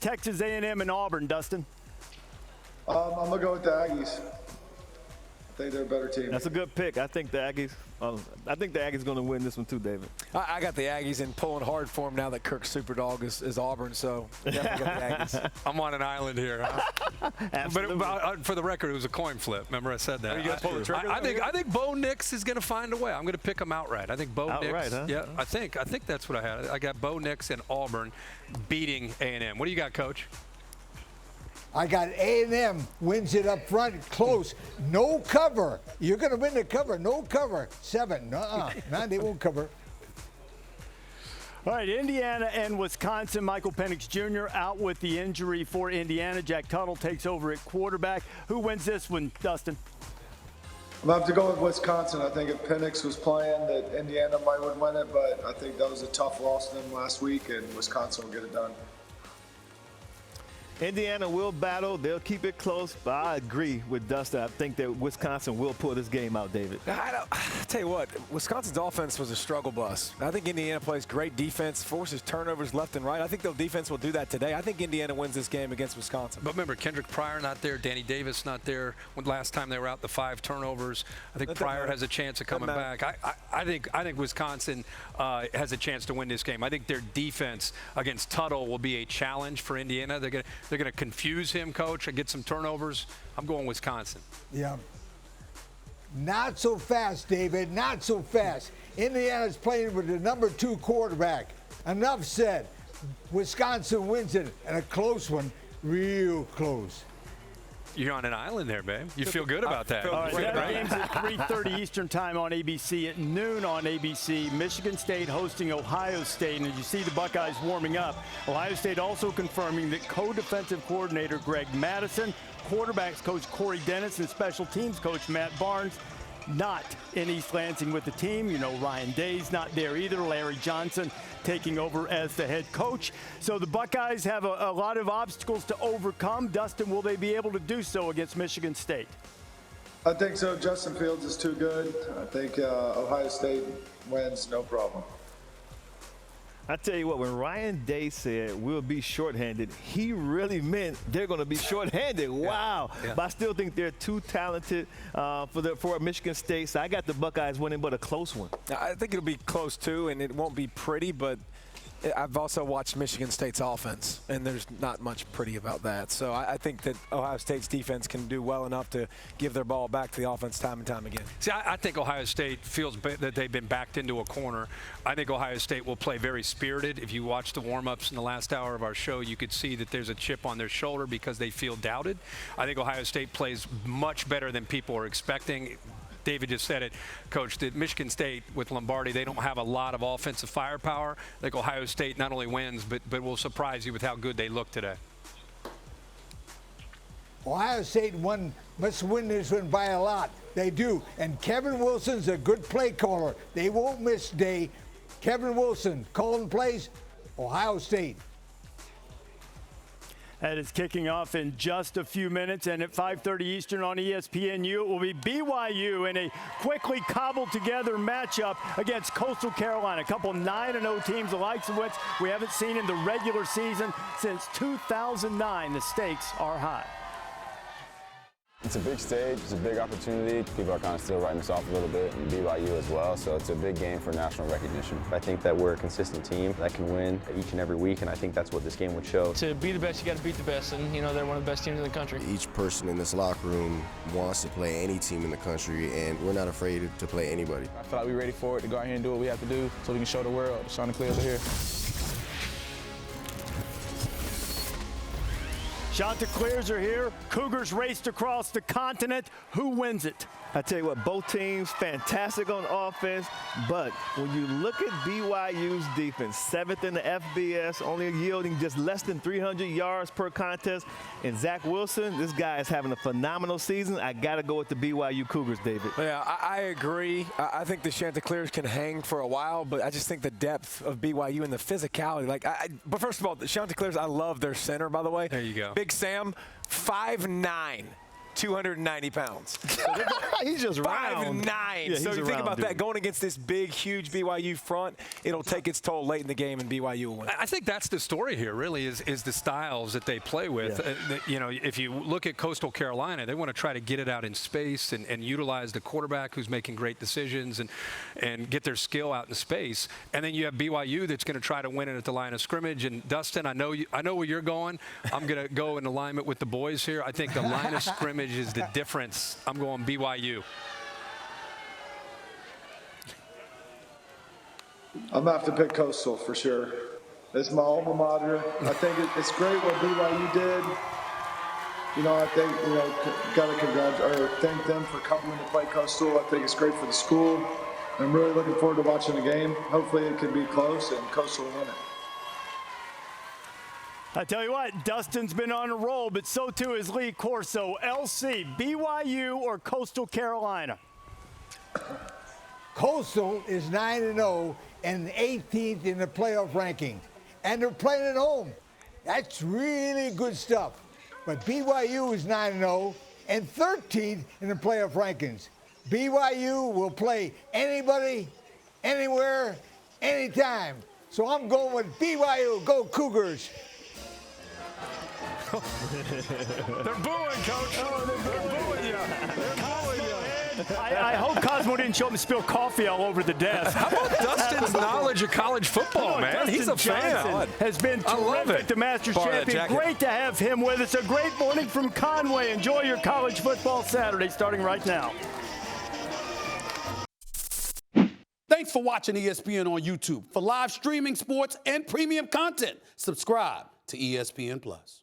Texas A&M and Auburn, Dustin. I'm going to go with the Aggies. I think they're a better team. That's a good pick. I think the Aggies. I think the Aggies going to win this one too, David. I got the Aggies and pulling hard for them now that Kirk's Superdog is Auburn. So definitely got the Aggies. I'm on an island here. Huh? but for the record, it was a coin flip. Remember I said that. You got to pull the trigger. I think Bo Nix is going to find a way. I'm going to pick them outright. I think Bo Nix. Outright, huh? Yeah, I think that's what I had. I got Bo Nix and Auburn beating A&M. What do you got, Coach? I got A&M wins it up front, close, no cover. You're going to win the cover, no cover. 7, no, they won't cover. All right, Indiana and Wisconsin. Michael Penix Jr. out with the injury for Indiana. Jack Tuttle takes over at quarterback. Who wins this one, Dustin? I'm going to have to go with Wisconsin. I think if Penix was playing, that Indiana would win it, but I think that was a tough loss to them last week, and Wisconsin will get it done. Indiana will battle. They'll keep it close, but I agree with Dustin. I think that Wisconsin will pull this game out, David. I tell you what, Wisconsin's offense was a struggle bus. I think Indiana plays great defense, forces turnovers left and right. I think their defense will do that today. I think Indiana wins this game against Wisconsin. But remember, Kendrick Pryor not there, Danny Davis not there. When last time they were out, the 5 turnovers. I think Pryor has a chance of coming back. I think Wisconsin has a chance to win this game. I think their defense against Tuttle will be a challenge for Indiana. They're going to confuse him, Coach, and get some turnovers. I'm going Wisconsin. Yeah. Not so fast, David. Not so fast. Indiana's playing with the number 2 quarterback. Enough said. Wisconsin wins it, and a close one, real close. You're on an island there, babe. You feel good about that. All right, that game's at 3:30 Eastern time on ABC. At noon on ABC, Michigan State hosting Ohio State. And as you see the Buckeyes warming up, Ohio State also confirming that co-defensive coordinator Greg Madison, quarterbacks coach Corey Dennis, and special teams coach Matt Barnes not in East Lansing with the team. You know, Ryan Day's not there either. Larry Johnson taking over as the head coach. So the Buckeyes have a lot of obstacles to overcome. Dustin, will they be able to do so against Michigan State? I think so. Justin Fields is too good. I think Ohio State wins, no problem. I tell you what, when Ryan Day said we'll be shorthanded, he really meant they're going to be shorthanded. Wow. Yeah. But I still think they're too talented for Michigan State. So I got the Buckeyes winning, but a close one. I think it'll be close, too, and it won't be pretty, but I've also watched Michigan State's offense, and there's not much pretty about that. So I think that Ohio State's defense can do well enough to give their ball back to the offense time and time again. See, I think Ohio State feels that they've been backed into a corner. I think Ohio State will play very spirited. If you watch the warm-ups in the last hour of our show, you could see that there's a chip on their shoulder because they feel doubted. I think Ohio State plays much better than people are expecting. David just said it, Coach, that Michigan State with Lombardi, they don't have a lot of offensive firepower. I think Ohio State not only wins, but will surprise you with how good they look today. Ohio State must win this one by a lot. They do. And Kevin Wilson's a good play caller. They won't miss Day. Kevin Wilson calling plays, Ohio State. That is kicking off in just a few minutes, and at 5:30 Eastern on ESPNU, it will be BYU in a quickly cobbled together matchup against Coastal Carolina. A couple 9-0 teams, the likes of which we haven't seen in the regular season since 2009. The stakes are high. It's a big stage, it's a big opportunity. People are kind of still writing us off a little bit, and BYU as well, so it's a big game for national recognition. I think that we're a consistent team that can win each and every week, and I think that's what this game would show. To be the best, you got to beat the best, and you know they're one of the best teams in the country. Each person in this locker room wants to play any team in the country, and we're not afraid to play anybody. I feel like we're ready for it, to go out here and do what we have to do so we can show the world the Chanticleers are here. Chanticleers are here. Cougars raced across the continent. Who wins it? I tell you what, both teams fantastic on offense, but when you look at BYU's defense, 7th in the FBS, only yielding just less than 300 yards per contest, and Zach Wilson, this guy is having a phenomenal season. I got to go with the BYU Cougars, David. Yeah, I agree. I think the Chanticleers can hang for a while, but I just think the depth of BYU and the physicality. But first of all, the Chanticleers, I love their center, by the way. There you go. Big Sam, 5'9". 290 pounds. He's just 5'9". Yeah, so he's you a think round about dude. that, going against this big, huge BYU front, it'll take its toll late in the game, and BYU will win. I think that's the story here, really, is the styles that they play with. Yeah. If you look at Coastal Carolina, they want to try to get it out in space and utilize the quarterback who's making great decisions and get their skill out in space. And then you have BYU that's going to try to win it at the line of scrimmage. And Dustin, I know where you're going. I'm going to go in alignment with the boys here. I think the line of scrimmage is the difference. I'm going BYU. I'm going to have to pick Coastal for sure. It's my alma mater. I think it's great what BYU did. I think, got to thank them for coming to play Coastal. I think it's great for the school. I'm really looking forward to watching the game. Hopefully it can be close and Coastal will win it. I tell you what, Dustin's been on a roll, but so too is Lee Corso. LC, BYU or Coastal Carolina? Coastal is 9-0 and 18th in the playoff ranking. And they're playing at home. That's really good stuff. But BYU is 9-0 and 13th in the playoff rankings. BYU will play anybody, anywhere, anytime. So I'm going with BYU. Go Cougars. They're booing, Coach. They're booing you. They're booing you. I hope Cosmo didn't show him spill coffee all over the desk. How about Dustin's knowledge of college football, man? Dustin He's a fan. Johnson has been I love terrific, it. the Masters Bar that champion. jacket. Great to have him with us. A great morning from Conway. Enjoy your college football Saturday starting right now. Thanks for watching ESPN on YouTube. For live streaming, sports, and premium content, subscribe to ESPN+.